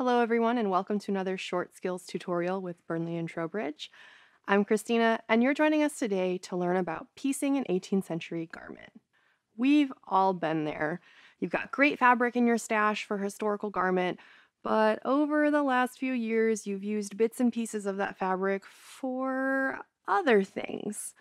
Hello everyone and welcome to another short skills tutorial with Burnley and Trowbridge. I'm Christina and you're joining us today to learn about piecing an 18th century garment. We've all been there. You've got great fabric in your stash for a historical garment, but over the last few years you've used bits and pieces of that fabric for other things.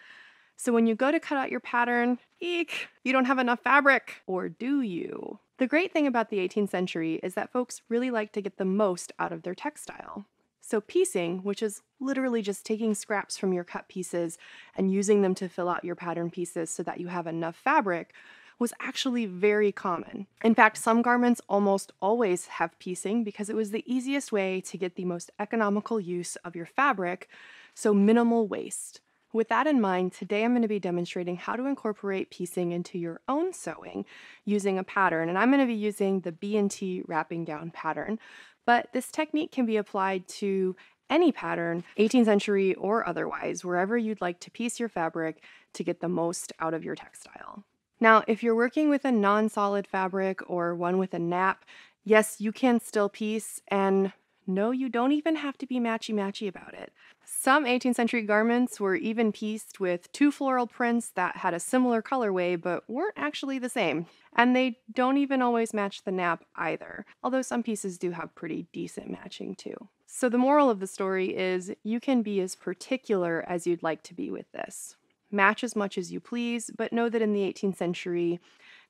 So when you go to cut out your pattern, eek, you don't have enough fabric, or do you? The great thing about the 18th century is that folks really like to get the most out of their textile. So piecing, which is literally just taking scraps from your cut pieces and using them to fill out your pattern pieces so that you have enough fabric, was actually very common. In fact, some garments almost always have piecing because it was the easiest way to get the most economical use of your fabric, so minimal waste. With that in mind, today I'm going to be demonstrating how to incorporate piecing into your own sewing using a pattern, and I'm going to be using the B&T wrapping gown pattern. But this technique can be applied to any pattern, 18th century or otherwise, wherever you'd like to piece your fabric to get the most out of your textile. Now, if you're working with a non-solid fabric or one with a nap, yes, you can still piece, and no, you don't even have to be matchy-matchy about it. Some 18th century garments were even pieced with two floral prints that had a similar colorway but weren't actually the same. And they don't even always match the nap either, although some pieces do have pretty decent matching too. So the moral of the story is you can be as particular as you'd like to be with this. Match as much as you please, but know that in the 18th century,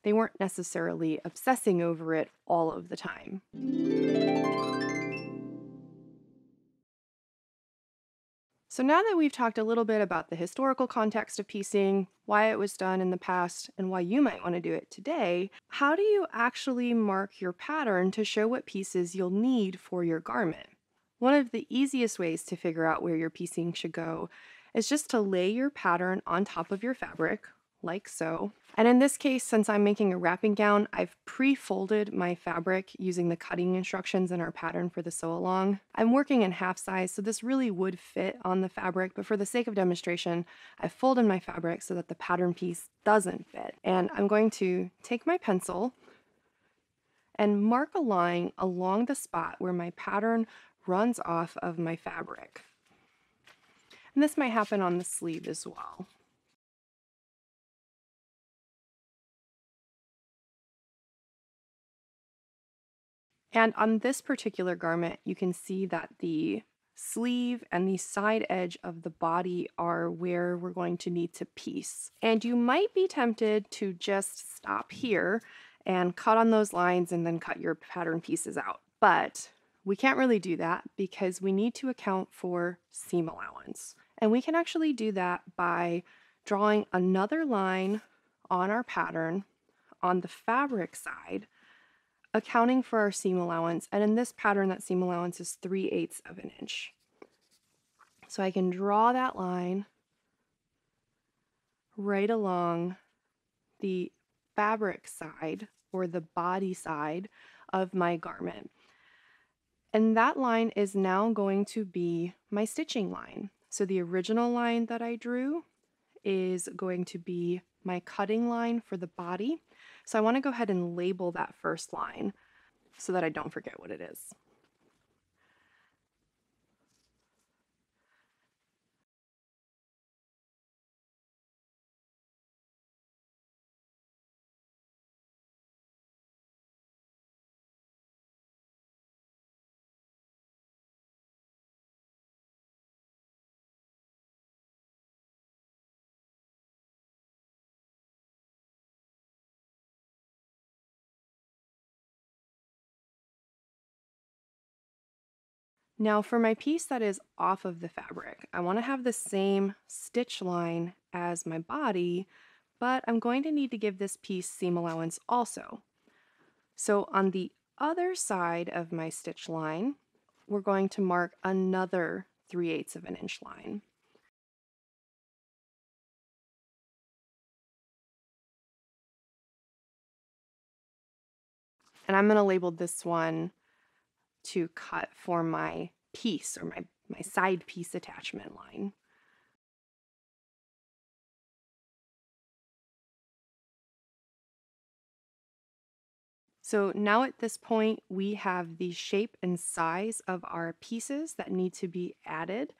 they weren't necessarily obsessing over it all of the time. So now that we've talked a little bit about the historical context of piecing, why it was done in the past, and why you might want to do it today, how do you actually mark your pattern to show what pieces you'll need for your garment? One of the easiest ways to figure out where your piecing should go is just to lay your pattern on top of your fabric, like so. And in this case, since I'm making a wrapping gown, I've pre-folded my fabric using the cutting instructions in our pattern for the sew along. I'm working in half size, so this really would fit on the fabric, but for the sake of demonstration, I've folded my fabric so that the pattern piece doesn't fit. And I'm going to take my pencil and mark a line along the spot where my pattern runs off of my fabric. And this might happen on the sleeve as well. And on this particular garment, you can see that the sleeve and the side edge of the body are where we're going to need to piece. And you might be tempted to just stop here and cut on those lines and then cut your pattern pieces out. But we can't really do that because we need to account for seam allowance. And we can actually do that by drawing another line on our pattern on the fabric side, accounting for our seam allowance, and in this pattern that seam allowance is 3/8 of an inch. So I can draw that line right along the fabric side or the body side of my garment. And that line is now going to be my stitching line. So the original line that I drew is going to be my cutting line for the body. So I want to go ahead and label that first line so that I don't forget what it is. Now for my piece that is off of the fabric, I want to have the same stitch line as my body, but I'm going to need to give this piece seam allowance also. So on the other side of my stitch line, we're going to mark another 3/8 of an inch line. And I'm going to label this one to cut for my piece or my side piece attachment line. So now at this point, we have the shape and size of our pieces that need to be added.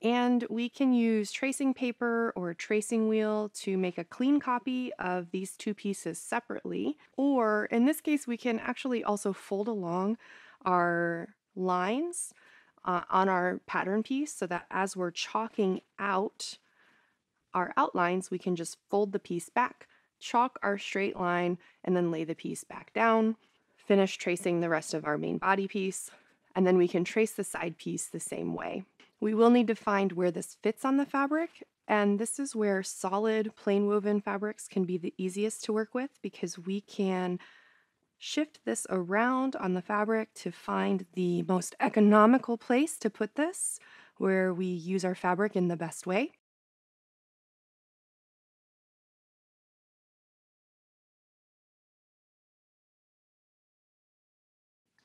And we can use tracing paper or a tracing wheel to make a clean copy of these two pieces separately. Or in this case, we can actually also fold along our lines on our pattern piece so that as we're chalking out our outlines, we can just fold the piece back, chalk our straight line, and then lay the piece back down, finish tracing the rest of our main body piece, and then we can trace the side piece the same way. We will need to find where this fits on the fabric, and this is where solid plain woven fabrics can be the easiest to work with because we can shift this around on the fabric to find the most economical place to put this, where we use our fabric in the best way.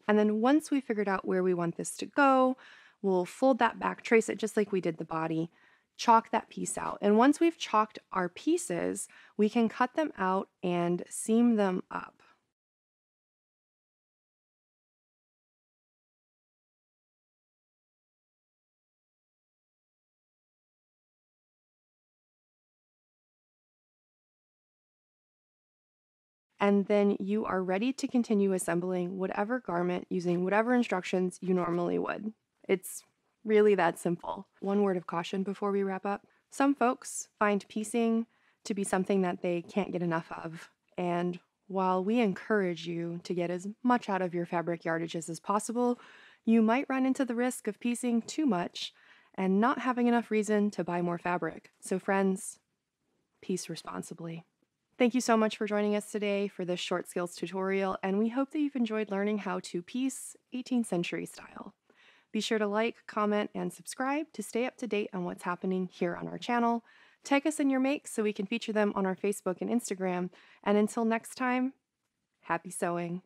And then once we figured out where we want this to go, we'll fold that back, trace it just like we did the body, chalk that piece out. And once we've chalked our pieces, we can cut them out and seam them up. And then you are ready to continue assembling whatever garment using whatever instructions you normally would. It's really that simple. One word of caution before we wrap up. Some folks find piecing to be something that they can't get enough of. And while we encourage you to get as much out of your fabric yardages as possible, you might run into the risk of piecing too much and not having enough reason to buy more fabric. So friends, piece responsibly. Thank you so much for joining us today for this short skills tutorial, and we hope that you've enjoyed learning how to piece 18th century style. Be sure to like, comment, and subscribe to stay up to date on what's happening here on our channel. Tag us in your makes so we can feature them on our Facebook and Instagram. And until next time, happy sewing!